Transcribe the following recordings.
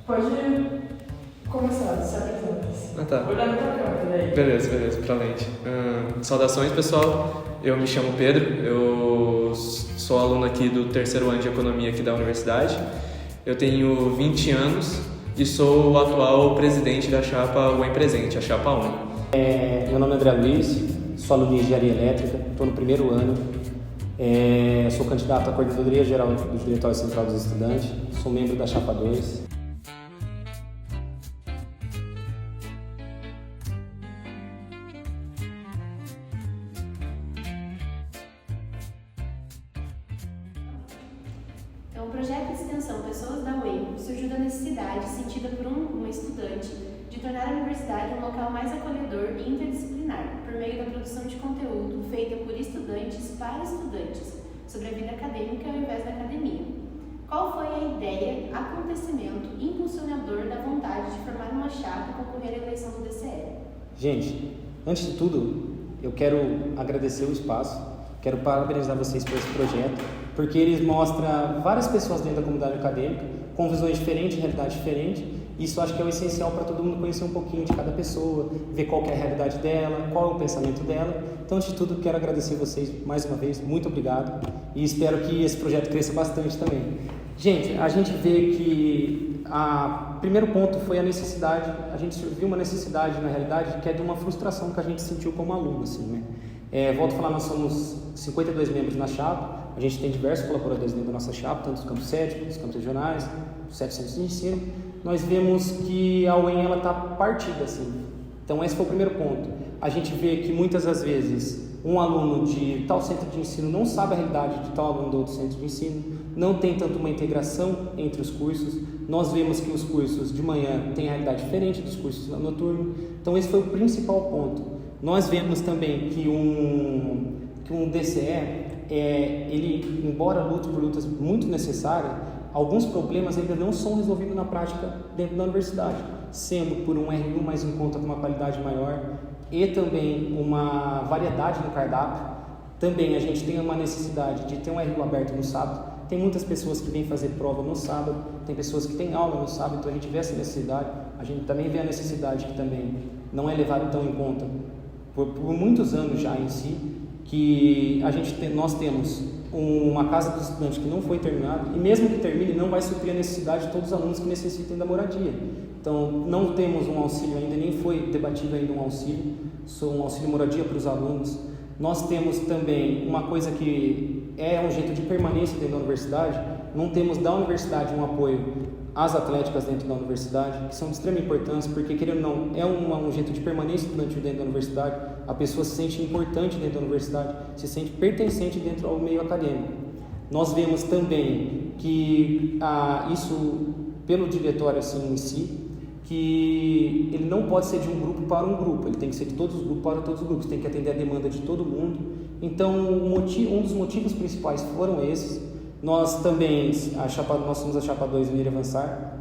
Pode começar, se apresenta. Ah, tá. Olhando pra câmera, daí. Beleza, pra lente. Saudações, pessoal. Eu me chamo Pedro, eu sou aluno aqui do terceiro ano de Economia aqui da universidade. Eu tenho 20 anos e sou o atual presidente da chapa UEM Presente, a chapa 1. Meu nome é André Luiz, sou aluno de Engenharia Elétrica, estou no primeiro ano. Sou candidato à Coordenadoria Geral do Diretório Central dos Estudantes, sou membro da chapa 2. Então, o projeto de extensão Pessoas da UEM surgiu da necessidade sentida por uma estudante de tornar a universidade um local mais acolhedor e interdisciplinar, por meio da produção de conteúdo feita por estudantes para estudantes, sobre a vida acadêmica ao invés da academia. Qual foi a ideia, acontecimento e impulsionador da vontade de formar uma chapa e concorrer à eleição do DCE? Gente, antes de tudo, eu quero agradecer o espaço, quero parabenizar vocês por esse projeto, porque eles mostram várias pessoas dentro da comunidade acadêmica, com visões diferentes, realidades diferentes. Isso acho que é o essencial para todo mundo conhecer um pouquinho de cada pessoa, ver qual que é a realidade dela, qual é o pensamento dela. Então, antes de tudo, quero agradecer vocês mais uma vez, muito obrigado, e espero que esse projeto cresça bastante também. Gente, a gente vê que o primeiro ponto foi a necessidade, a gente viu uma necessidade na realidade que é de uma frustração que a gente sentiu como aluno, assim, né? Volto a falar, nós somos 52 membros na chapa, a gente tem diversos colaboradores dentro da nossa chapa, tanto dos campos céticos, dos campos regionais, dos 7 centros de ensino. Nós vemos que a UEM está partida, assim. Então esse foi o primeiro ponto. A gente vê que muitas das vezes um aluno de tal centro de ensino não sabe a realidade de tal aluno do outro centro de ensino, não tem tanto uma integração entre os cursos. Nós vemos que os cursos de manhã têm a realidade diferente dos cursos noturno. Então esse foi o principal ponto. Nós vemos também que um DCE, ele, embora lute por lutas muito necessárias, alguns problemas ainda não são resolvidos na prática dentro da universidade, sendo por um RU mais em conta com uma qualidade maior e também uma variedade no cardápio. Também a gente tem uma necessidade de ter um RU aberto no sábado. Tem muitas pessoas que vêm fazer prova no sábado, tem pessoas que têm aula no sábado, então a gente vê essa necessidade. A gente também vê a necessidade que também não é levado tão em conta por muitos anos já em si, que nós temos uma casa dos estudantes que não foi terminada, e mesmo que termine, não vai suprir a necessidade de todos os alunos que necessitem da moradia. Então, não temos um auxílio ainda, nem foi debatido ainda um auxílio moradia para os alunos. Nós temos também uma coisa que é um jeito de permanência dentro da universidade, não temos da universidade um apoio às atléticas dentro da universidade, que são de extrema importância, porque, querendo ou não, é um jeito de permanência estudantil dentro da universidade. A pessoa se sente importante dentro da universidade, se sente pertencente dentro ao meio acadêmico. Nós vemos também que isso, pelo diretório assim, em si, que ele não pode ser de um grupo para um grupo, ele tem que ser de todos os grupos para todos os grupos, tem que atender a demanda de todo mundo. Então, um dos motivos principais foram esses. Nós também, nós somos a chapa 2 Unir e Avançar,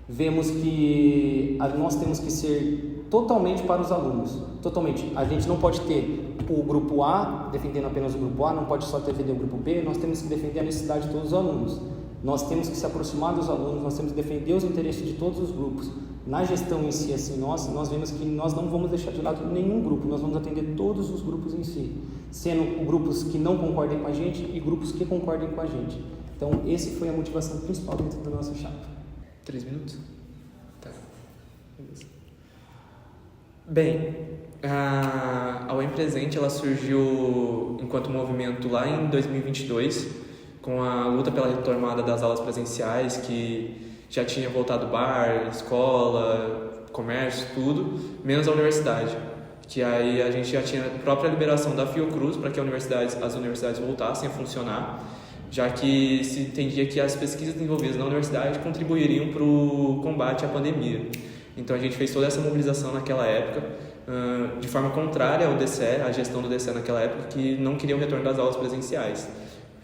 vemos que nós temos que ser totalmente para os alunos, totalmente. A gente não pode ter o grupo A defendendo apenas o grupo A, não pode só defender o grupo B, nós temos que defender a necessidade de todos os alunos. Nós temos que se aproximar dos alunos, nós temos que defender os interesses de todos os grupos. Na gestão em si, assim, nós vemos que nós não vamos deixar de lado nenhum grupo, nós vamos atender todos os grupos em si, sendo grupos que não concordem com a gente e grupos que concordem com a gente. Então, essa foi a motivação principal dentro da nossa chapa. 3 minutos? Tá. Beleza. Bem, a UEM Presente ela surgiu enquanto movimento lá em 2022, com a luta pela retomada das aulas presenciais, que já tinha voltado bar, escola, comércio, tudo, menos a universidade. Que aí a gente já tinha a própria liberação da Fiocruz para que as universidades voltassem a funcionar, já que se entendia que as pesquisas desenvolvidas na universidade contribuiriam para o combate à pandemia. Então a gente fez toda essa mobilização naquela época, de forma contrária ao DCE, à gestão do DCE naquela época, que não queria o retorno das aulas presenciais,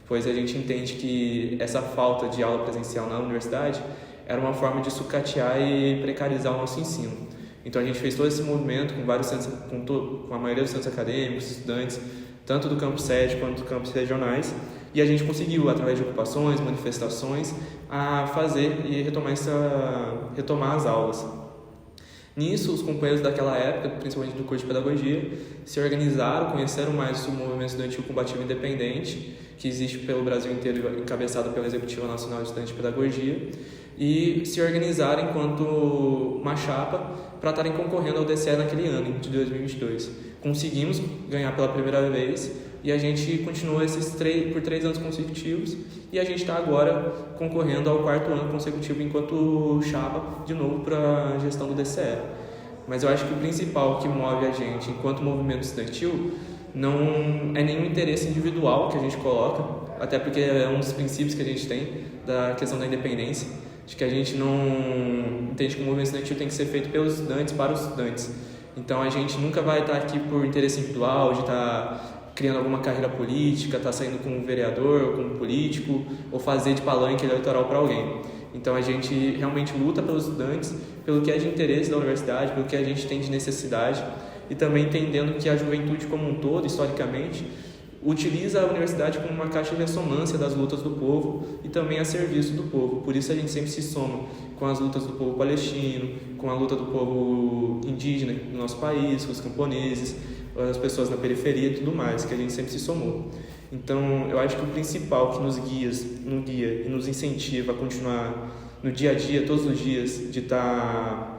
pois a gente entende que essa falta de aula presencial na universidade era uma forma de sucatear e precarizar o nosso ensino. Então a gente fez todo esse movimento com vários centros, com a maioria dos centros acadêmicos, estudantes, tanto do campus sede quanto dos campos regionais, E a gente conseguiu, através de ocupações, manifestações, a fazer e retomar as aulas. Nisso, os companheiros daquela época, principalmente do curso de pedagogia, se organizaram, conheceram mais o movimento estudantil combativo independente, que existe pelo Brasil inteiro, encabeçado pela Executiva Nacional de Estudantes de Pedagogia, e se organizaram enquanto uma chapa para estarem concorrendo ao DCE naquele ano, de 2022. Conseguimos ganhar pela primeira vez e a gente continuou por 3 anos consecutivos e a gente está agora concorrendo ao 4º ano consecutivo enquanto chapa, de novo, para a gestão do DCE. Mas eu acho que o principal que move a gente enquanto movimento estudantil não é nenhum interesse individual que a gente coloca, até porque é um dos princípios que a gente tem da questão da independência, de que a gente não entende que o movimento estudantil tem que ser feito pelos estudantes, para os estudantes. Então a gente nunca vai estar aqui por interesse individual, de estar criando alguma carreira política, estar saindo com um vereador, ou com um político, ou fazer de palanque eleitoral para alguém. Então a gente realmente luta pelos estudantes, pelo que é de interesse da universidade, pelo que a gente tem de necessidade, e também entendendo que a juventude como um todo, historicamente, utiliza a universidade como uma caixa de ressonância das lutas do povo e também a serviço do povo. Por isso a gente sempre se soma com as lutas do povo palestino, com a luta do povo indígena do nosso país, com os camponeses, as pessoas na periferia e tudo mais, que a gente sempre se somou. Então, eu acho que o principal que nos guia e nos incentiva a continuar no dia a dia, todos os dias, de estar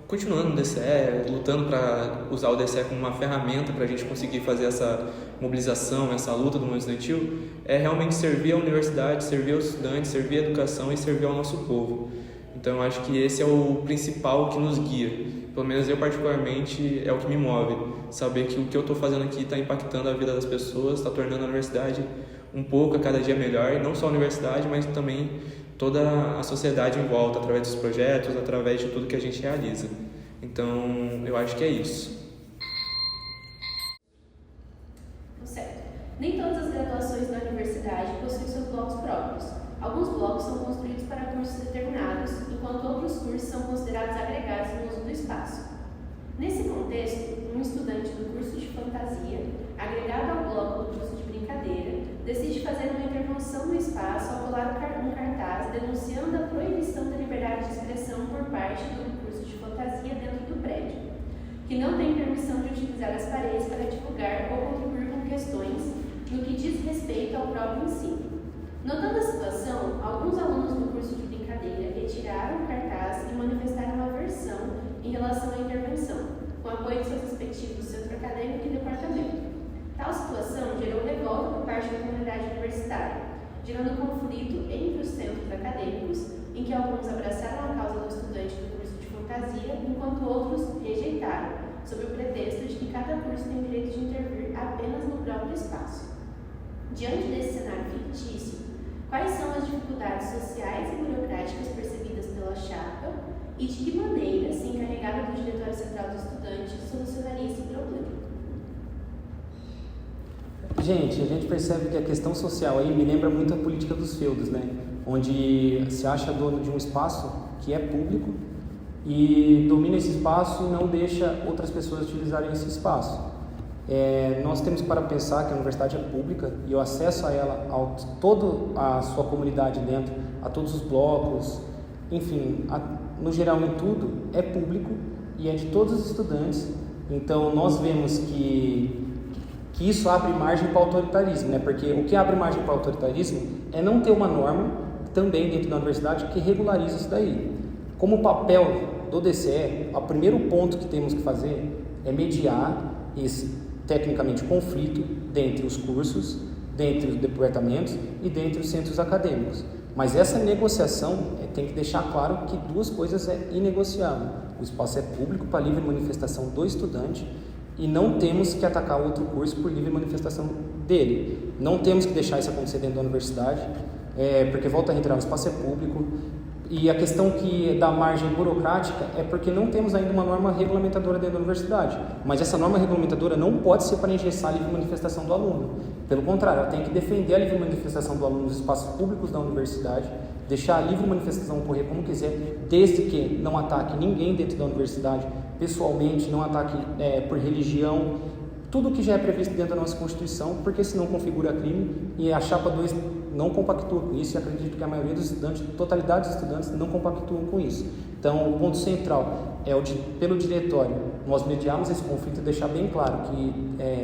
continuando no DCE, lutando para usar o DCE como uma ferramenta para a gente conseguir fazer essa mobilização, essa luta do movimento estudantil, é realmente servir à universidade, servir aos estudantes, servir à educação e servir ao nosso povo. Então, eu acho que esse é o principal que nos guia. Pelo menos eu, particularmente, é o que me move. Saber que o que eu estou fazendo aqui está impactando a vida das pessoas, está tornando a universidade um pouco a cada dia melhor, e não só a universidade, mas também toda a sociedade em volta, através dos projetos, através de tudo que a gente realiza. Então, eu acho que é isso. Certo. Nem todas as graduações da universidade possuem seus blocos próprios. Alguns blocos são construídos para cursos determinados, enquanto outros cursos são considerados agregados no uso do espaço. Nesse contexto, um estudante do curso de fantasia, agregado ao bloco do curso de brincadeira, decide fazer uma intervenção no espaço ao colar um cartaz denunciando a proibição da liberdade de expressão por parte do curso de fantasia dentro do prédio, que não tem permissão de utilizar as paredes para divulgar ou contribuir com questões no que diz respeito ao próprio ensino. Notando a situação, alguns alunos do curso de brincadeira retiraram o cartaz e manifestaram aversão em relação à intervenção, com apoio de seus respectivos centro acadêmico e departamento. Tal situação gerou revolta por parte da comunidade universitária, gerando conflito entre os centros acadêmicos, em que alguns abraçaram a causa do estudante do curso de fantasia, enquanto outros rejeitaram, sob o pretexto de que cada curso tem direito de intervir apenas no próprio espaço. Diante desse cenário fictício, quais são as dificuldades sociais e burocráticas percebidas pela chapa e de que maneira, se encarregada do Diretório Central do Estudante, solucionaria esse problema? Gente, a gente percebe que a questão social aí me lembra muito a política dos feudos, né? Onde se acha dono de um espaço que é público e domina esse espaço e não deixa outras pessoas utilizarem esse espaço. Nós temos para pensar que a universidade é pública e o acesso a ela, a toda a sua comunidade dentro, a todos os blocos, enfim, no geral em tudo, é público e é de todos os estudantes. Então nós vemos que isso abre margem para o autoritarismo, né? Porque o que abre margem para o autoritarismo é não ter uma norma também dentro da universidade que regularize isso daí. Como papel do DCE, o primeiro ponto que temos que fazer é mediar esse, tecnicamente, conflito dentre os cursos, dentre os departamentos e dentre os centros acadêmicos. Mas essa negociação tem que deixar claro que duas coisas é inegociável. O espaço é público para livre manifestação do estudante e não temos que atacar outro curso por livre manifestação dele. Não temos que deixar isso acontecer dentro da universidade, porque, volta a reiterar, o espaço é público. E a questão que da margem burocrática é porque não temos ainda uma norma regulamentadora dentro da universidade. Mas essa norma regulamentadora não pode ser para engessar a livre manifestação do aluno. Pelo contrário, ela tem que defender a livre manifestação do aluno nos espaços públicos da universidade, deixar a livre manifestação ocorrer como quiser, desde que não ataque ninguém dentro da universidade pessoalmente, não ataque por religião, tudo que já é previsto dentro da nossa Constituição, porque senão configura crime, e a chapa 2 não compactua com isso, e acredito que a maioria dos estudantes, totalidade dos estudantes, não compactuam com isso. Então, o ponto central é pelo diretório, nós mediarmos esse conflito e deixar bem claro que,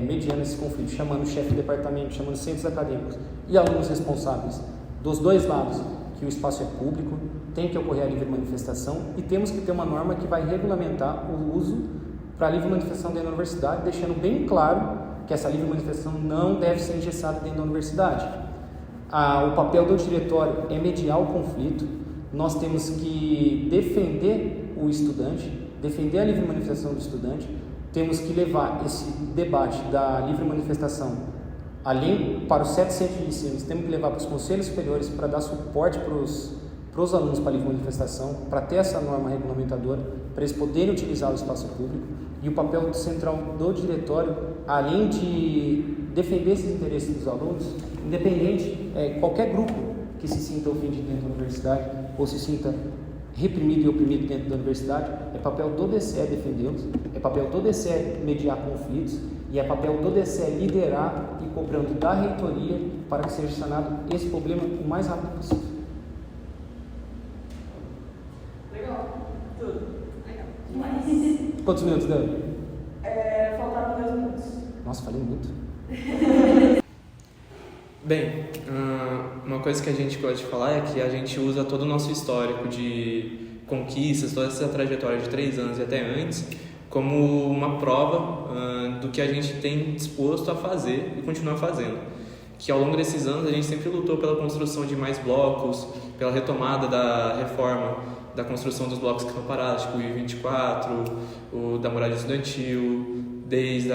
mediando esse conflito, chamando o chefe de departamento, chamando centros acadêmicos e alunos responsáveis dos dois lados, que o espaço é público, tem que ocorrer a livre manifestação, e temos que ter uma norma que vai regulamentar o uso para a livre manifestação dentro da universidade, deixando bem claro que essa livre manifestação não deve ser engessada dentro da universidade. O papel do diretório é mediar o conflito, nós temos que defender o estudante, defender a livre manifestação do estudante, temos que levar esse debate da livre manifestação além para os 7 centros de ensino, temos que levar para os conselhos superiores para dar suporte para os alunos para a livre manifestação, para ter essa norma regulamentadora, para eles poderem utilizar o espaço público. E o papel central do diretório, além de defender esses interesses dos alunos, independente, qualquer grupo que se sinta ofendido dentro da universidade ou se sinta reprimido e oprimido dentro da universidade, é papel do DCE defendê-los, é papel do DCE mediar conflitos e é papel do DCE liderar e cobrando da reitoria para que seja sanado esse problema o mais rápido possível. Legal. Tudo. Legal. Demais. Quantos minutos deu? Faltaram 2 minutos. Nossa, falei muito. Bem, uma coisa que a gente gosta de falar é que a gente usa todo o nosso histórico de conquistas, toda essa trajetória de 3 anos e até antes, como uma prova do que a gente tem disposto a fazer e continuar fazendo. Que ao longo desses anos a gente sempre lutou pela construção de mais blocos, pela retomada da reforma da construção dos blocos que estão parados, tipo o I-24, o da moradia estudantil, desde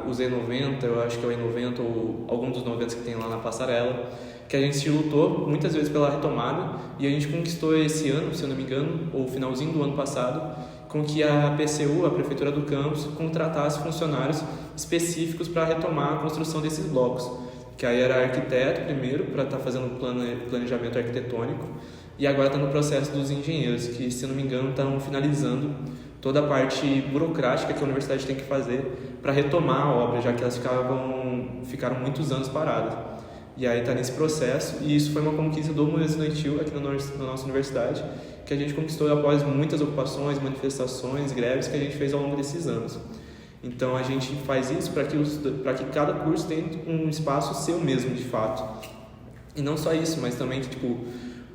os E90, eu acho que é o E90 ou algum dos 90 que tem lá na passarela, que a gente lutou muitas vezes pela retomada e a gente conquistou esse ano, se eu não me engano, ou finalzinho do ano passado, com que a PCU, a Prefeitura do Campus, contratasse funcionários específicos para retomar a construção desses blocos, que aí era arquiteto primeiro, para estar fazendo planejamento arquitetônico, e agora está no processo dos engenheiros, que, se não me engano, estão finalizando toda a parte burocrática que a universidade tem que fazer para retomar a obra, já que elas ficaram muitos anos paradas. E aí está nesse processo, e isso foi uma conquista do movimento estudantil aqui na nossa universidade, que a gente conquistou após muitas ocupações, manifestações, greves que a gente fez ao longo desses anos. Então a gente faz isso para que cada curso tenha um espaço seu mesmo, de fato. E não só isso, mas também que,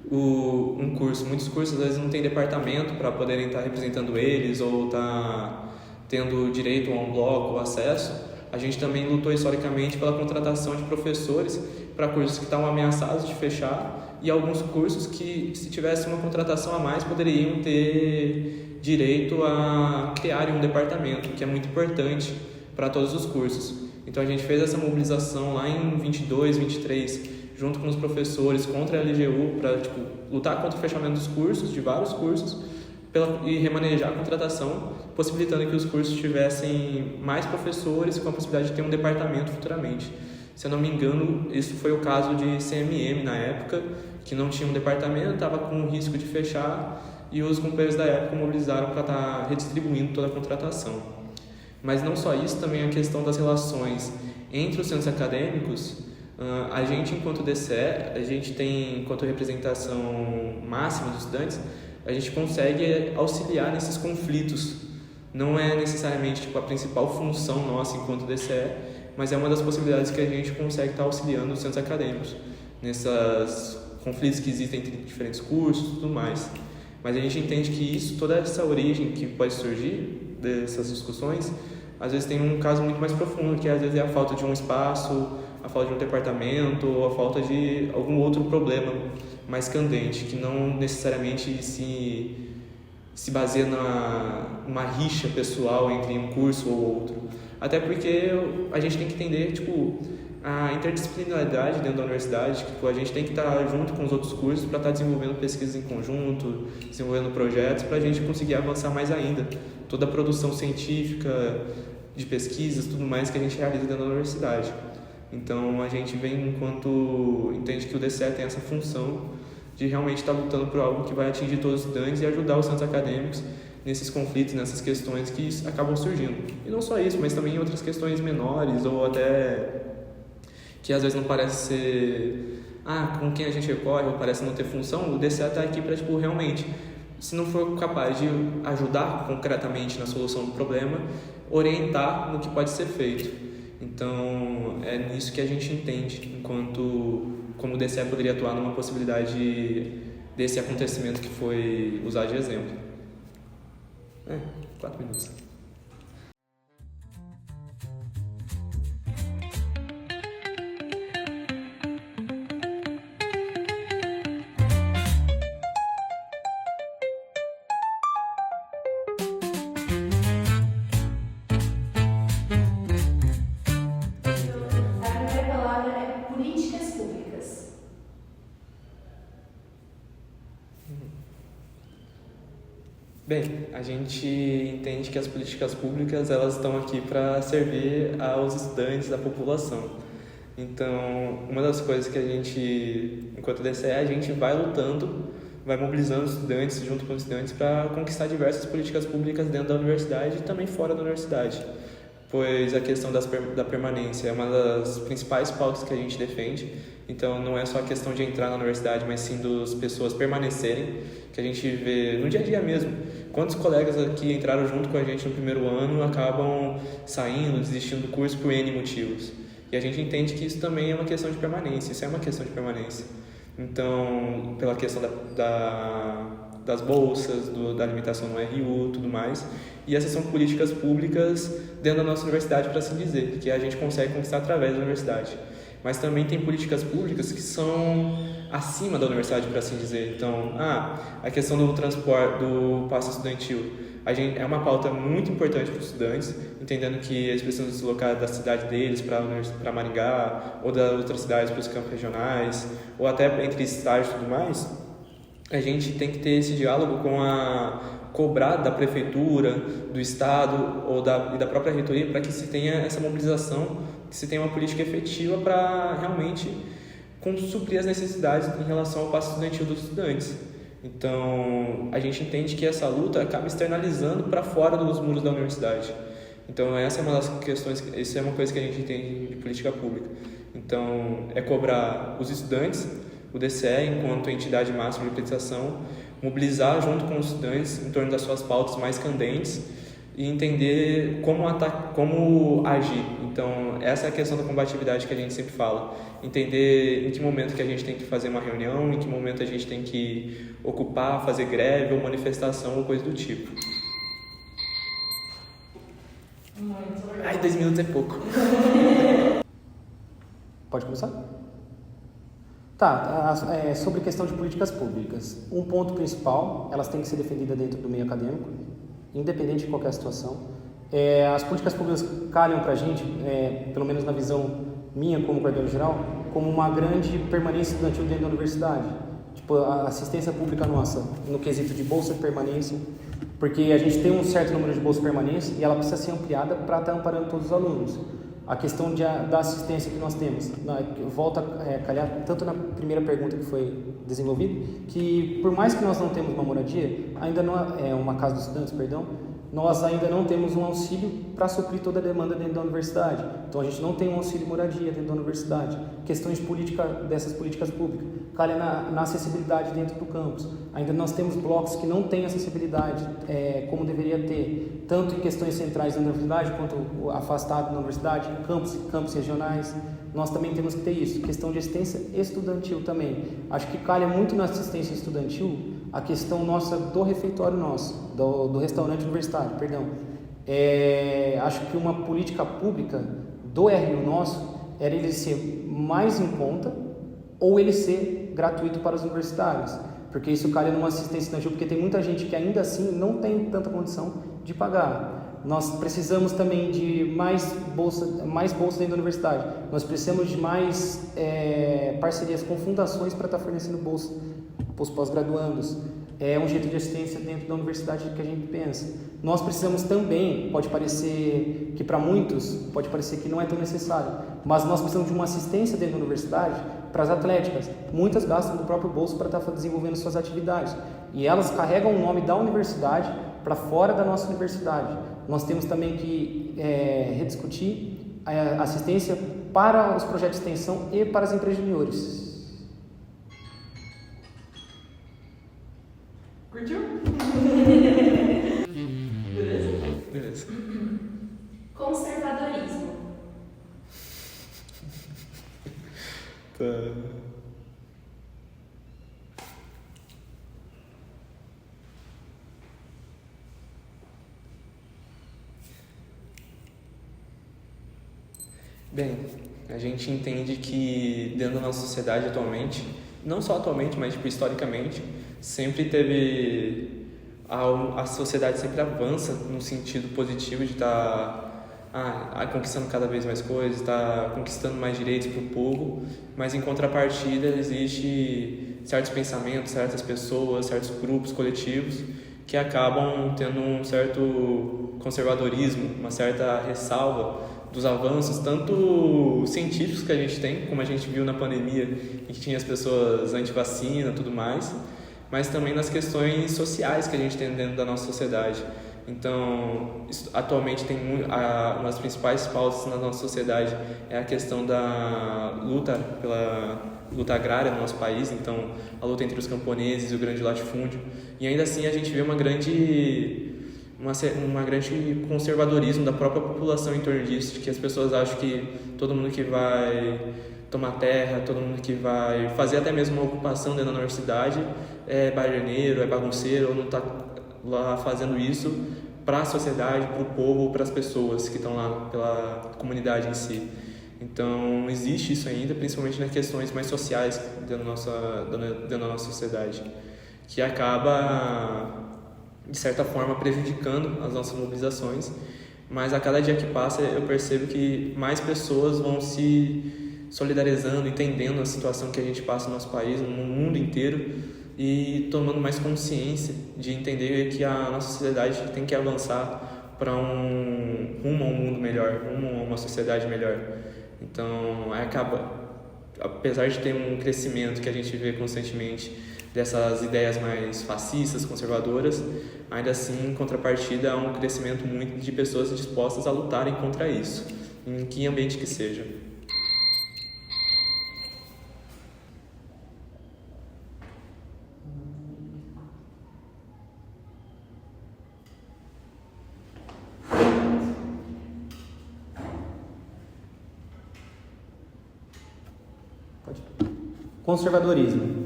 muitos cursos às vezes não tem departamento para poderem estar representando eles ou estar tendo direito a um bloco ou acesso. A gente também lutou historicamente pela contratação de professores para cursos que estavam ameaçados de fechar e alguns cursos que, se tivesse uma contratação a mais, poderiam ter direito a criarem um departamento, que é muito importante para todos os cursos. Então a gente fez essa mobilização lá em 22, 23, junto com os professores contra a LGU, para lutar contra o fechamento dos cursos, de vários cursos, e remanejar a contratação, possibilitando que os cursos tivessem mais professores com a possibilidade de ter um departamento futuramente. Se eu não me engano, isso foi o caso de CMM na época, que não tinha um departamento, estava com risco de fechar, e os companheiros da época mobilizaram para estar redistribuindo toda a contratação. Mas não só isso, também a questão das relações entre os centros acadêmicos. A gente, enquanto DCE, a gente tem, enquanto representação máxima dos estudantes, a gente consegue auxiliar nesses conflitos. Não é necessariamente a principal função nossa enquanto DCE, mas é uma das possibilidades que a gente consegue estar auxiliando os centros acadêmicos, nesses conflitos que existem entre diferentes cursos e tudo mais. Mas a gente entende que isso, toda essa origem que pode surgir dessas discussões, às vezes tem um caso muito mais profundo, que às vezes é a falta de um espaço, a falta de um departamento ou a falta de algum outro problema mais candente, que não necessariamente se baseia numa rixa pessoal entre um curso ou outro. Até porque a gente tem que entender a interdisciplinaridade dentro da universidade, que a gente tem que estar junto com os outros cursos para estar desenvolvendo pesquisas em conjunto, desenvolvendo projetos, para a gente conseguir avançar mais ainda. Toda a produção científica, de pesquisas, tudo mais que a gente realiza dentro da universidade. Então a gente entende que o DCE tem essa função de realmente estar lutando por algo que vai atingir todos os estudantes e ajudar os centros acadêmicos nesses conflitos, nessas questões que acabam surgindo. E não só isso, mas também outras questões menores ou até que às vezes não parece ser com quem a gente recorre ou parece não ter função. O DCE está aqui para realmente, se não for capaz de ajudar concretamente na solução do problema, orientar no que pode ser feito. Então é nisso que a gente entende como o DCE poderia atuar numa possibilidade desse acontecimento que foi usado de exemplo. 4 minutos. A primeira palavra é políticas públicas. Bem, a gente entende que as políticas públicas elas estão aqui para servir aos estudantes, à população. Então, uma das coisas que a gente, enquanto DCE, a gente vai lutando, vai mobilizando os estudantes, junto com os estudantes, para conquistar diversas políticas públicas dentro da universidade e também fora da universidade. Pois a questão da permanência é uma das principais pautas que a gente defende. Então, não é só a questão de entrar na universidade, mas sim das pessoas permanecerem, que a gente vê no dia a dia mesmo. Quantos colegas aqui entraram junto com a gente no primeiro ano acabam saindo, desistindo do curso por N motivos. E a gente entende que isso também é uma questão de permanência, isso é uma questão de permanência. Então, pela questão das bolsas, da alimentação no RU, tudo mais. E essas são políticas públicas dentro da nossa universidade, para assim dizer, que a gente consegue conquistar através da universidade. Mas também tem políticas públicas que são acima da universidade, por assim dizer. Então, a questão do transporte, do passe estudantil, é uma pauta muito importante para os estudantes, entendendo que eles precisam se deslocar da cidade deles para Maringá, ou das outras cidades para os campos regionais, ou até entre estágios e tudo mais. A gente tem que ter esse diálogo com cobrar da prefeitura, do estado e da própria reitoria, para que se tenha essa mobilização, que se tenha uma política efetiva para realmente suprir as necessidades em relação ao passe estudantil dos estudantes. Então, a gente entende que essa luta acaba externalizando para fora dos muros da universidade. Então, essa é uma das questões, isso é uma coisa que a gente entende de política pública. Então, é cobrar os estudantes, o DCE, enquanto entidade máxima de representação, mobilizar junto com os estudantes em torno das suas pautas mais candentes e entender como agir. Então, essa é a questão da combatividade que a gente sempre fala. Entender em que momento que a gente tem que fazer uma reunião, em que momento a gente tem que ocupar, fazer greve ou manifestação ou coisa do tipo. Muito legal. 2 minutos é pouco. Pode começar? Sobre questão de políticas públicas. Um ponto principal, elas têm que ser defendidas dentro do meio acadêmico, independente de qualquer situação. As políticas públicas calham para a gente, pelo menos na visão minha como coordenador geral, como uma grande permanência estudantil dentro da universidade. Tipo, a assistência pública nossa, no quesito de bolsa de permanência, porque a gente tem um certo número de bolsas de permanência e ela precisa ser ampliada para estar amparando todos os alunos. A questão da assistência que nós temos, volta a calhar tanto na primeira pergunta que foi desenvolvida, que por mais que nós não temos uma moradia, ainda não uma casa dos estudantes, nós ainda não temos um auxílio para suprir toda a demanda dentro da universidade. Então a gente não tem um auxílio moradia dentro da universidade. Questões dessas políticas públicas, calha na acessibilidade dentro do campus. Ainda nós temos blocos que não têm acessibilidade como deveria ter, tanto em questões centrais da universidade, quanto afastado da universidade, campos regionais. Nós também temos que ter isso. Questão de assistência estudantil também. Acho que calha muito na assistência estudantil a questão nossa do refeitório do restaurante universitário, acho que uma política pública do RU nosso era ele ser mais em conta ou ele ser gratuito para os universitários, porque isso calha numa assistência estudantil, porque tem muita gente que ainda assim não tem tanta condição de pagar. Nós precisamos também de mais bolsa dentro da universidade. Nós precisamos de mais parcerias com fundações para estar fornecendo bolsa para os pós-graduandos. É um jeito de assistência dentro da universidade que a gente pensa. Nós precisamos também, pode parecer que para muitos, pode parecer que não é tão necessário, mas nós precisamos de uma assistência dentro da universidade para as atléticas. Muitas gastam do próprio bolso para estar desenvolvendo suas atividades. E elas carregam o nome da universidade para fora da nossa universidade. Nós temos também que rediscutir a assistência para os projetos de extensão e para as empresas juniores. Curtiu? Beleza? Beleza. Conservadorismo. Tá. Bem, a gente entende que dentro da nossa sociedade atualmente, não só atualmente, mas tipo, historicamente, sempre teve a sociedade sempre avança no sentido positivo de estar conquistando cada vez mais coisas, estar conquistando mais direitos para o povo, mas em contrapartida existe certos pensamentos, certas pessoas, certos grupos coletivos que acabam tendo um certo conservadorismo, uma certa ressalva dos avanços, tanto científicos que a gente tem, como a gente viu na pandemia, em que tinha as pessoas anti-vacina e tudo mais, mas também nas questões sociais que a gente tem dentro da nossa sociedade. Então, atualmente tem uma das principais pautas na nossa sociedade é a questão da luta pela luta agrária no nosso país, então a luta entre os camponeses e o grande latifúndio, e ainda assim a gente vê uma grande conservadorismo da própria população em torno disso, de que as pessoas acham que todo mundo que vai tomar terra, todo mundo que vai fazer até mesmo uma ocupação dentro da universidade é baganeiro, é bagunceiro, ou não está lá fazendo isso para a sociedade, para o povo, para as pessoas que estão lá, pela comunidade em si. Então, existe isso ainda, principalmente nas questões mais sociais dentro da nossa sociedade, que acaba, de certa forma, prejudicando as nossas mobilizações, mas a cada dia que passa eu percebo que mais pessoas vão se solidarizando, entendendo a situação que a gente passa no nosso país, no mundo inteiro, e tomando mais consciência de entender que a nossa sociedade tem que avançar para rumo a um mundo melhor, rumo a uma sociedade melhor. Então, apesar de ter um crescimento que a gente vê constantemente dessas ideias mais fascistas, conservadoras, ainda assim, em contrapartida, há um crescimento muito de pessoas dispostas a lutarem contra isso, em que ambiente que seja. Conservadorismo.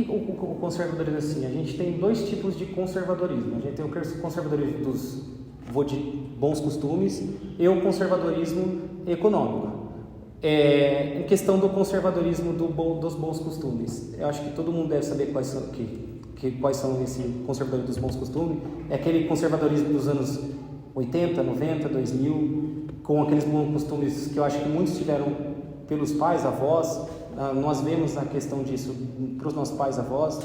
O conservadorismo, assim, a gente tem dois tipos de conservadorismo. A gente tem o conservadorismo de bons costumes e o conservadorismo econômico. Em questão do conservadorismo dos bons costumes, eu acho que todo mundo deve saber quais são esse conservadorismo dos bons costumes. É aquele conservadorismo dos anos 80, 90, 2000, com aqueles bons costumes que eu acho que muitos tiveram pelos pais, avós. Nós vemos a questão disso para os nossos pais, avós.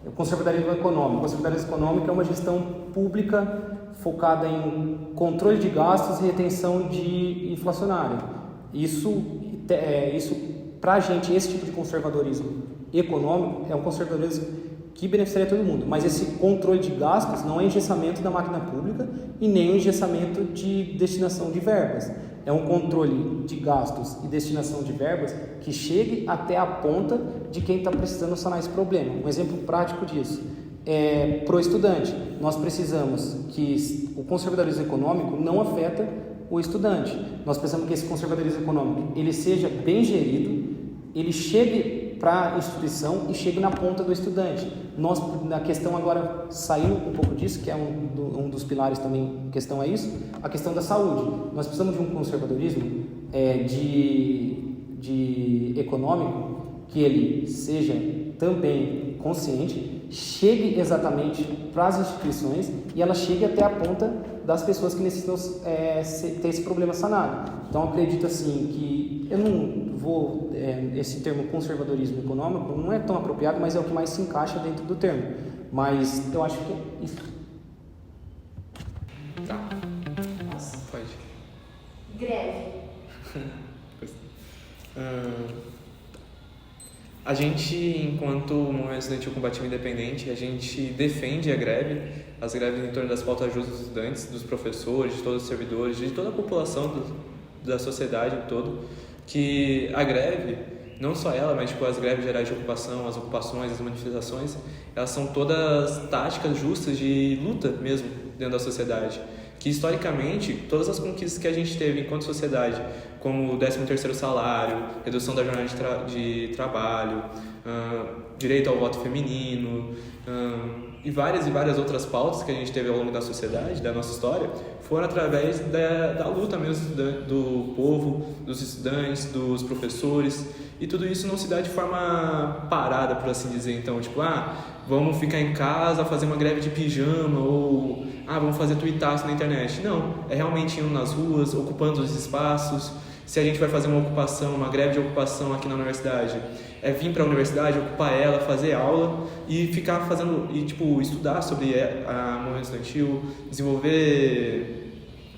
O conservadorismo econômico. O conservadorismo econômico é uma gestão pública focada em controle de gastos e retenção de inflacionário. Isso para a gente, esse tipo de conservadorismo econômico é um conservadorismo que beneficiaria todo mundo, mas esse controle de gastos não é engessamento da máquina pública e nem um engessamento de destinação de verbas. É um controle de gastos e destinação de verbas que chegue até a ponta de quem está precisando sanar esse problema. Um exemplo prático disso é para o estudante. Nós precisamos que o conservadorismo econômico não afeta o estudante. Nós precisamos que esse conservadorismo econômico ele seja bem gerido, ele chegue para a instituição e chegue na ponta do estudante. Nós, na questão agora, saindo um pouco disso, que é um dos pilares também, questão é isso, a questão da saúde. Nós precisamos de um conservadorismo de econômico que ele seja também consciente, chegue exatamente para as instituições e ela chegue até a ponta das pessoas que necessitam ter esse problema sanado. Então, acredito assim que eu não vou, esse termo conservadorismo econômico não é tão apropriado, mas é o que mais se encaixa dentro do termo. Mas eu acho que é isso. Tá. Nossa. Pode. Greve. A gente, enquanto movimento estudantil combativo independente, a gente defende a greve, as greves em torno das pautas justas dos estudantes, dos professores, de todos os servidores, de toda a população da sociedade todo, que a greve, não só ela, mas as greves gerais de ocupação, as ocupações, as manifestações, elas são todas táticas justas de luta mesmo dentro da sociedade. Que historicamente, todas as conquistas que a gente teve enquanto sociedade, como o 13º salário, redução da jornada de trabalho, direito ao voto feminino, e várias outras pautas que a gente teve ao longo da sociedade, da nossa história, foram através da luta mesmo do povo, dos estudantes, dos professores, e tudo isso não se dá de forma parada, por assim dizer. Então, vamos ficar em casa, fazer uma greve de pijama, ou vamos fazer tuitaço na internet. Não, é realmente indo nas ruas, ocupando os espaços. Se a gente vai fazer uma greve de ocupação aqui na universidade, é vir para a universidade, ocupar ela, fazer aula e ficar fazendo, estudar sobre a movimento estudantil, desenvolver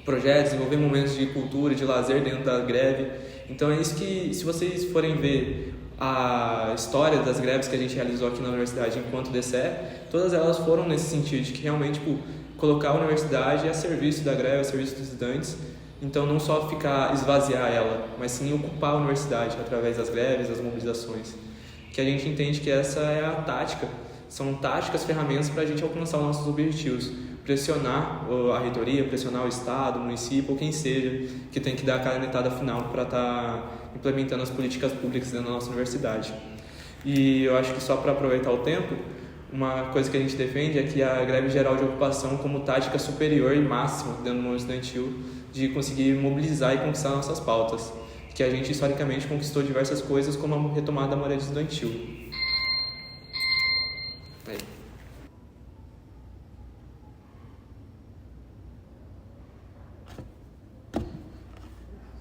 projetos, desenvolver momentos de cultura e de lazer dentro da greve. Então é isso que, se vocês forem ver a história das greves que a gente realizou aqui na universidade enquanto DCE, todas elas foram nesse sentido, de que realmente colocar a universidade a serviço da greve, a serviço dos estudantes. Então não só esvaziar ela, mas sim ocupar a universidade através das greves, das mobilizações. Que a gente entende que essa é a tática, são táticas, ferramentas para a gente alcançar os nossos objetivos. Pressionar a reitoria, pressionar o Estado, o município ou quem seja que tem que dar a canetada final para estar implementando as políticas públicas dentro da nossa universidade. E eu acho que só para aproveitar o tempo, uma coisa que a gente defende é que a greve geral de ocupação como tática superior e máxima dentro do movimento estudantil de conseguir mobilizar e conquistar nossas pautas, que a gente historicamente conquistou diversas coisas como a retomada da moradia estudantil. Aí.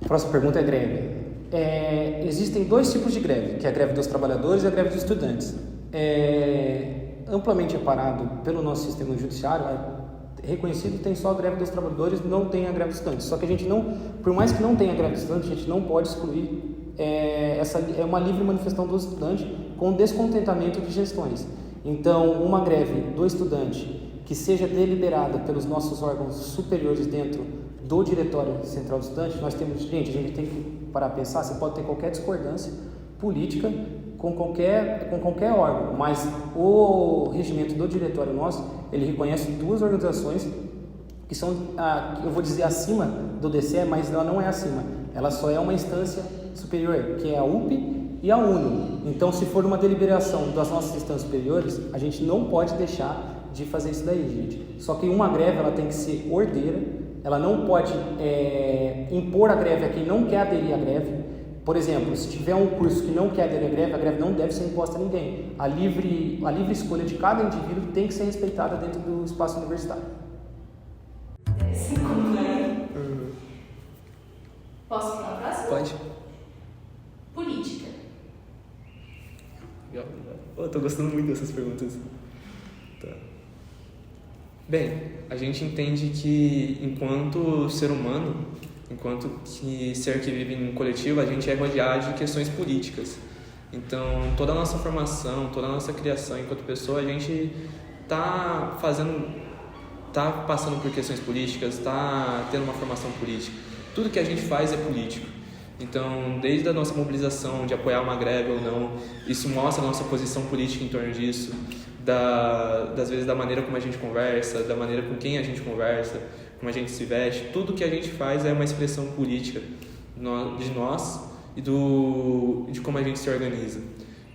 A próxima pergunta é greve. Existem dois tipos de greve, que é a greve dos trabalhadores e a greve dos estudantes. Amplamente amparado pelo nosso sistema judiciário, reconhecido, tem só a greve dos trabalhadores, não tem a greve dos estudantes. Só que a gente não, por mais que não tenha a greve dos estudantes, a gente não pode excluir uma livre manifestação do estudante com descontentamento de gestões. Então, uma greve do estudante que seja deliberada pelos nossos órgãos superiores dentro do Diretório Central do Estudante, a gente tem que parar a pensar, você pode ter qualquer discordância política com qualquer órgão, mas o regimento do diretório nosso, ele reconhece duas organizações que são, eu vou dizer acima do DCE, mas ela não é acima, ela só é uma instância superior, que é a UP e a UNO. Então, se for uma deliberação das nossas instâncias superiores, a gente não pode deixar de fazer isso daí, gente. Só que uma greve, ela tem que ser ordeira, ela não pode impor a greve a quem não quer aderir à greve. Por exemplo, se tiver um curso que não quer aderir à greve, a greve não deve ser imposta a ninguém. A livre escolha de cada indivíduo tem que ser respeitada dentro do espaço universitário. Posso falar a próxima? Pode. Política. Eu tô gostando muito dessas perguntas. Tá. Bem, a gente entende que enquanto ser humano, enquanto ser que vive em coletivo, a gente é rodeado de questões políticas. Então, toda a nossa formação, toda a nossa criação enquanto pessoa, a gente tá passando por questões políticas, tá tendo uma formação política. Tudo que a gente faz é político. Então, desde a nossa mobilização de apoiar uma greve ou não, isso mostra a nossa posição política em torno disso, das vezes da maneira como a gente conversa, da maneira com quem a gente conversa, como a gente se veste. Tudo que a gente faz é uma expressão política de nós e de como a gente se organiza.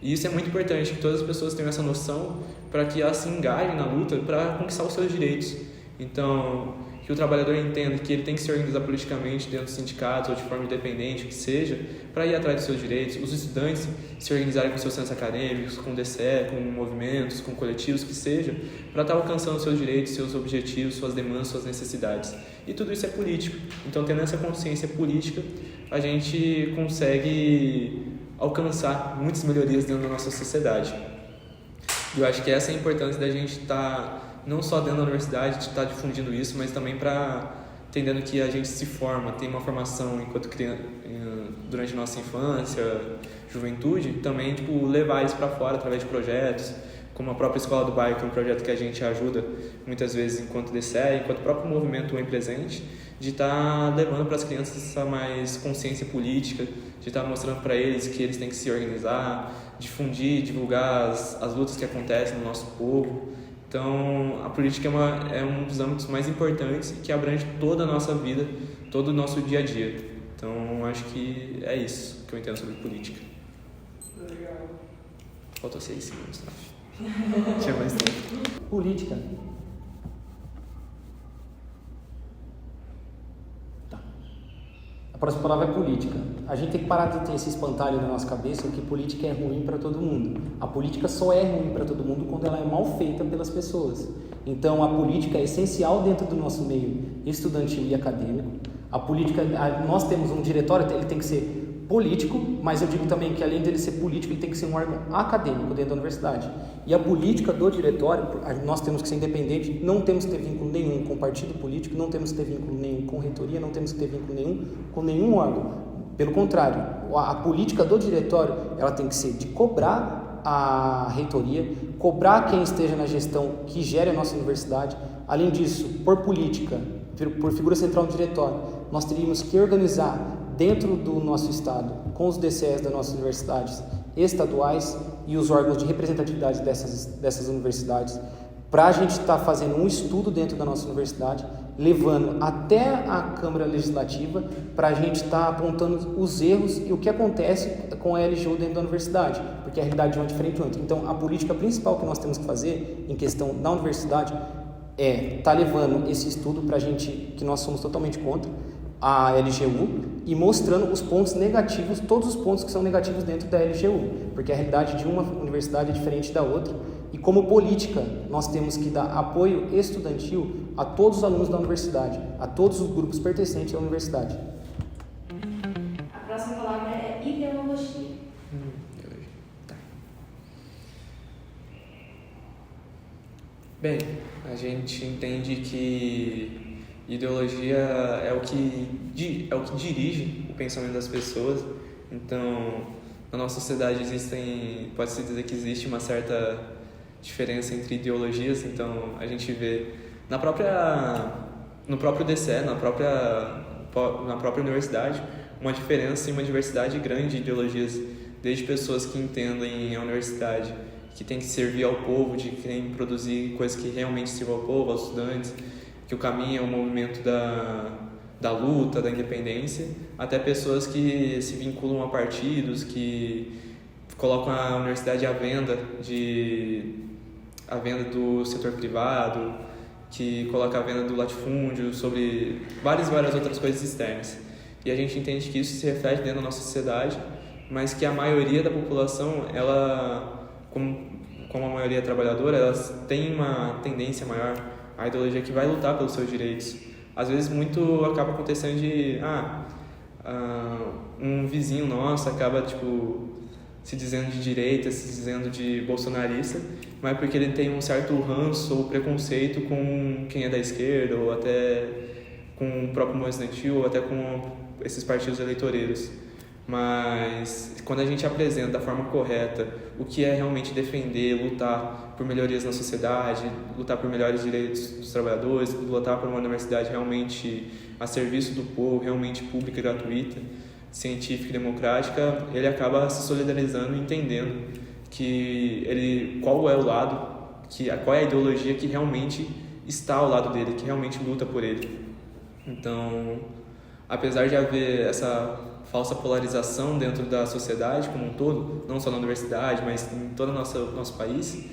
E isso é muito importante, que todas as pessoas tenham essa noção para que elas se engajem na luta para conquistar os seus direitos. Então, que o trabalhador entenda que ele tem que se organizar politicamente dentro dos sindicatos ou de forma independente, o que seja, para ir atrás dos seus direitos. Os estudantes se organizarem com seus centros acadêmicos, com DCE, com movimentos, com coletivos, que seja, para estar alcançando seus direitos, seus objetivos, suas demandas, suas necessidades. E tudo isso é político. Então, tendo essa consciência política, a gente consegue alcançar muitas melhorias dentro da nossa sociedade. E eu acho que essa é a importância da gente estar não só dentro da universidade, de estar difundindo isso, mas também para entendendo que a gente se forma, tem uma formação enquanto criança, durante a nossa infância, juventude, também tipo, levar isso para fora através de projetos, como a própria Escola do Bairro, que é um projeto que a gente ajuda muitas vezes enquanto DCE, enquanto o próprio movimento Em Presente, de estar levando para as crianças essa mais consciência política, de estar mostrando para eles que eles têm que se organizar, difundir, divulgar as lutas que acontecem no nosso povo. Então, a política é um dos âmbitos mais importantes que abrange toda a nossa vida, todo o nosso dia a dia. Então, acho que é isso que eu entendo sobre política. Legal. Faltou 6 segundos, acho. Tinha mais tempo. Política. Tá. A próxima palavra é política. A gente tem que parar de ter esse espantalho na nossa cabeça que política é ruim para todo mundo. A política só é ruim para todo mundo quando ela é mal feita pelas pessoas. Então, a política é essencial dentro do nosso meio estudantil e acadêmico. A política, nós temos um diretório, ele tem que ser político, mas eu digo também que além dele ser político, ele tem que ser um órgão acadêmico dentro da universidade. E a política do diretório, nós temos que ser independente, não temos que ter vínculo nenhum com partido político, não temos que ter vínculo nenhum com reitoria, não temos que ter vínculo nenhum com nenhum órgão. Pelo contrário, a política do diretório, ela tem que ser de cobrar a reitoria, cobrar quem esteja na gestão que gere a nossa universidade. Além disso, por política, por figura central do diretório, nós teríamos que organizar dentro do nosso estado, com os DCEs das nossas universidades estaduais e os órgãos de representatividade dessas universidades, para a gente estar fazendo um estudo dentro da nossa universidade, levando até a Câmara Legislativa, para a gente estar apontando os erros e o que acontece com a LGU dentro da universidade, porque a realidade de um é diferente de outra. Então, a política principal que nós temos que fazer em questão da universidade é estar levando esse estudo para a gente, que nós somos totalmente contra, a LGU, e mostrando os pontos negativos, todos os pontos que são negativos dentro da LGU, porque a realidade de uma universidade é diferente da outra, e como política, nós temos que dar apoio estudantil a todos os alunos da universidade, a todos os grupos pertencentes à universidade. A próxima palavra é ideologia. Tá. Bem, a gente entende que ideologia é o que dirige o pensamento das pessoas. Então, na nossa sociedade pode-se dizer que existe uma certa diferença entre ideologias. Então, a gente vê no próprio DCE, na própria universidade, uma diferença e uma diversidade grande de ideologias, desde pessoas que entendem a universidade que tem que servir ao povo, de que tem que produzir coisas que realmente sirvam ao povo, aos estudantes, que o caminho é o movimento da luta, da independência, até pessoas que se vinculam a partidos, que colocam a universidade à venda do setor privado, que colocam a venda do latifúndio, sobre várias outras coisas externas. E a gente entende que isso se reflete dentro da nossa sociedade, mas que a maioria da população, ela, como a maioria trabalhadora, elas tem uma tendência maior a ideologia que vai lutar pelos seus direitos. Às vezes muito acaba acontecendo de um vizinho nosso acaba se dizendo de direita, se dizendo de bolsonarista, mas porque ele tem um certo ranço ou preconceito com quem é da esquerda, ou até com o próprio movimento estudantil, ou até com esses partidos eleitoreiros. Mas quando a gente apresenta da forma correta o que é realmente defender, lutar por melhorias na sociedade, lutar por melhores direitos dos trabalhadores, lutar por uma universidade realmente a serviço do povo, realmente pública e gratuita, científica e democrática, ele acaba se solidarizando e entendendo qual é a ideologia que realmente está ao lado dele, que realmente luta por ele. Então, apesar de haver essa falsa polarização dentro da sociedade como um todo, não só na universidade, mas em todo o nosso país,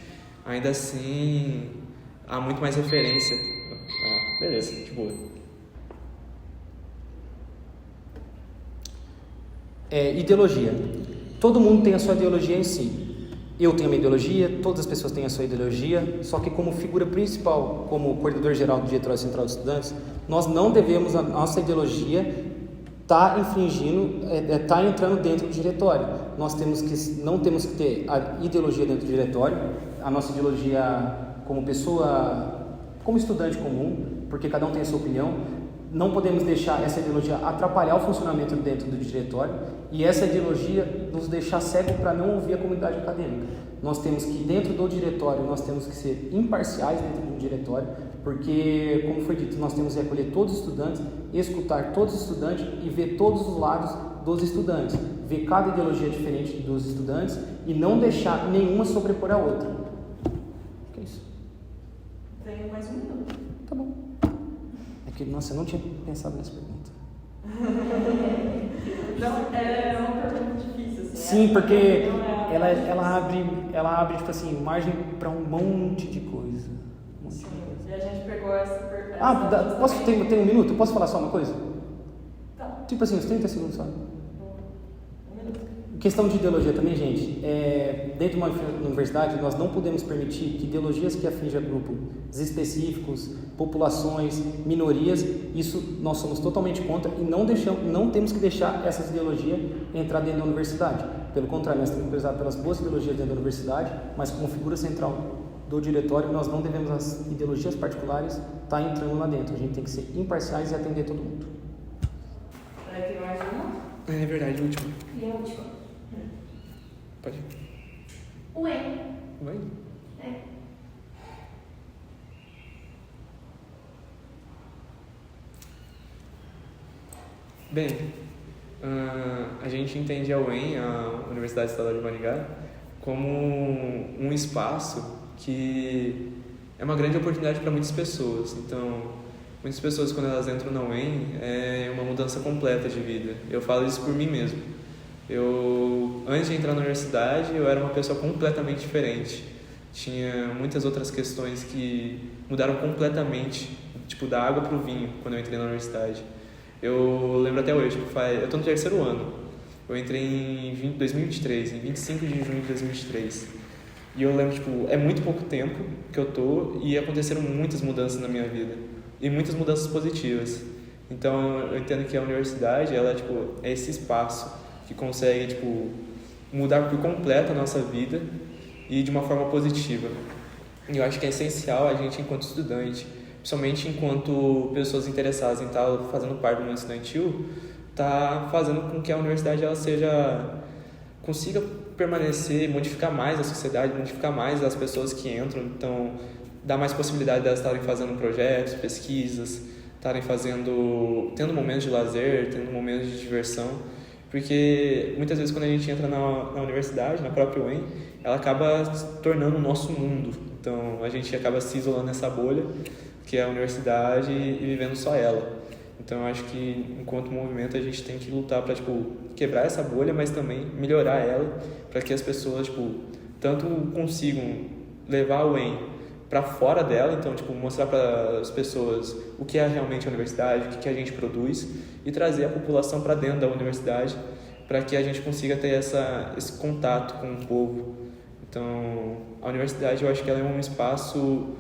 ainda assim há muito mais referência. Beleza, de boa. Ideologia. Todo mundo tem a sua ideologia em si. Eu tenho a minha ideologia, todas as pessoas têm a sua ideologia, só que como figura principal, como coordenador-geral do Diretório Central dos Estudantes, nós não devemos, a nossa ideologia está entrando dentro do diretório. Não temos que ter a ideologia dentro do diretório, a nossa ideologia como pessoa, como estudante comum, porque cada um tem a sua opinião. não podemos deixar essa ideologia atrapalhar o funcionamento dentro do diretório e essa ideologia nos deixar cego para não ouvir a comunidade acadêmica. Nós temos que, dentro do diretório, nós temos que ser imparciais dentro do diretório, porque, como foi dito, nós temos que acolher todos os estudantes, escutar todos os estudantes e ver todos os lados dos estudantes, ver cada ideologia diferente dos estudantes e não deixar nenhuma sobrepor a outra. Que é isso? Tenho mais um minuto. Tá bom. É que, nossa, eu não tinha pensado nessa pergunta. Não, é uma pergunta difícil, assim. Sim, porque ela abre tipo assim, margem para um monte de coisa. Sim, e a gente pegou essa pergunta. Tem um minuto? Posso falar só uma coisa? Tá. Tipo assim, uns 30 segundos só. Um minuto. Questão de ideologia também, gente. Dentro de uma universidade, nós não podemos permitir que ideologias que afingem grupos específicos, populações, minorias, isso nós somos totalmente contra e não temos que deixar essas ideologias entrar dentro da universidade. Pelo contrário, nós temos que prezar pelas boas ideologias dentro da universidade, mas como figura central do diretório, nós não devemos as ideologias particulares estar entrando lá dentro. A gente tem que ser imparciais e atender todo mundo. Tem mais uma? É verdade, o último. E a última. Pode ir. O EM. Vai. Bem, a gente entende a UEM, a Universidade Estadual de Maringá, como um espaço que é uma grande oportunidade para muitas pessoas. Então, muitas pessoas, quando elas entram na UEM, é uma mudança completa de vida. Eu falo isso por mim mesmo. Antes de entrar na universidade, eu era uma pessoa completamente diferente. Tinha muitas outras questões que mudaram completamente, tipo da água para o vinho, quando eu entrei na universidade. Eu lembro até hoje, eu estou no 3º ano. Eu entrei em 2023, em 25 de junho de 2023. E eu lembro, é muito pouco tempo que eu tô e aconteceram muitas mudanças na minha vida. E muitas mudanças positivas. Então, eu entendo que a universidade, ela, é esse espaço que consegue, mudar por completo a nossa vida e de uma forma positiva. E eu acho que é essencial a gente, enquanto estudante, principalmente enquanto pessoas interessadas em estar fazendo parte do mundo estudantil, tá fazendo com que a universidade ela consiga permanecer, modificar mais a sociedade, modificar mais as pessoas que entram. Então, dar mais possibilidade de elas estarem fazendo projetos, pesquisas, estarem tendo momentos de lazer, tendo momentos de diversão. Porque muitas vezes quando a gente entra na universidade, na própria UEM, ela acaba se tornando o nosso mundo. Então a gente acaba se isolando nessa bolha, que é a universidade, e vivendo só ela. Então eu acho que enquanto movimento a gente tem que lutar para quebrar essa bolha, mas também melhorar ela, para que as pessoas tanto consigam levar a UEM para fora dela, então mostrar para as pessoas o que é realmente a universidade, o que a gente produz, e trazer a população para dentro da universidade, para que a gente consiga ter esse contato com o povo. Então, a universidade, eu acho que ela é um espaço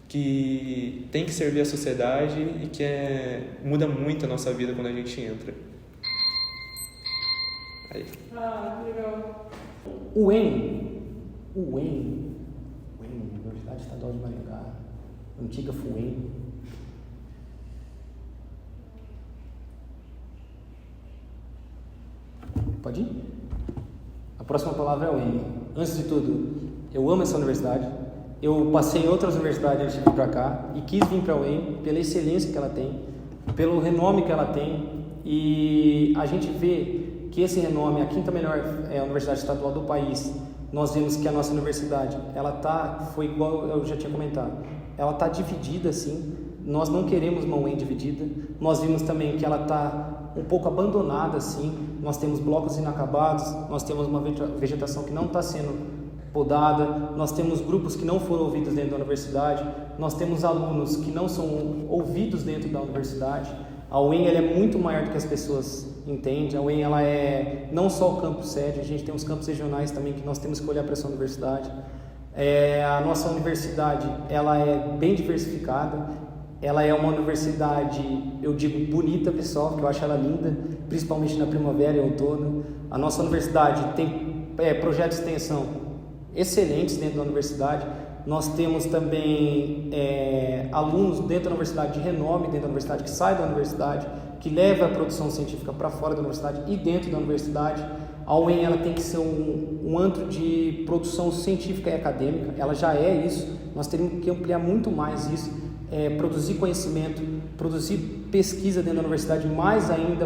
que tem que servir à sociedade e que muda muito a nossa vida quando a gente entra. Aí. Ah, legal. UEM, Universidade Estadual de Maringá, antiga FUEM. Pode ir? A próxima palavra é UEM. Antes de tudo, eu amo essa universidade. Eu passei em outras universidades antes de vir para cá e quis vir para a UEM pela excelência que ela tem, pelo renome que ela tem, e a gente vê que esse renome, a quinta melhor universidade estadual do país, nós vemos que a nossa universidade, foi igual eu já tinha comentado, ela está dividida assim, nós não queremos uma UEM dividida, nós vimos também que ela está um pouco abandonada assim, nós temos blocos inacabados, nós temos uma vegetação que não está sendo podada, nós temos grupos que não foram ouvidos dentro da universidade, nós temos alunos que não são ouvidos dentro da universidade. A UEM ela é muito maior do que as pessoas entendem. A UEM ela é não só o campus sede, a gente tem os campos regionais também que nós temos que olhar para essa universidade. A nossa universidade ela é bem diversificada, ela é uma universidade, eu digo, bonita, pessoal, que eu acho ela linda, principalmente na primavera e outono. A nossa universidade tem projetos de extensão excelentes dentro da universidade. Nós temos também alunos dentro da universidade de renome, dentro da universidade, que saem da universidade, que leva a produção científica para fora da universidade e dentro da universidade. A UEM ela tem que ser um antro de produção científica e acadêmica, ela já é isso, nós teríamos que ampliar muito mais isso, produzir conhecimento, produzir pesquisa dentro da universidade, mais ainda,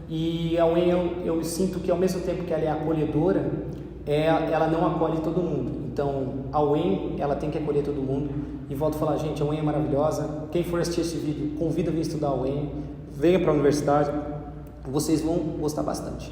e a UEM eu sinto que ao mesmo tempo que ela é acolhedora, ela não acolhe todo mundo. Então, a UEM, ela tem que acolher todo mundo. E volto a falar, gente, a UEM é maravilhosa. Quem for assistir esse vídeo, convida a vir estudar a UEM. Venha para a universidade. Vocês vão gostar bastante.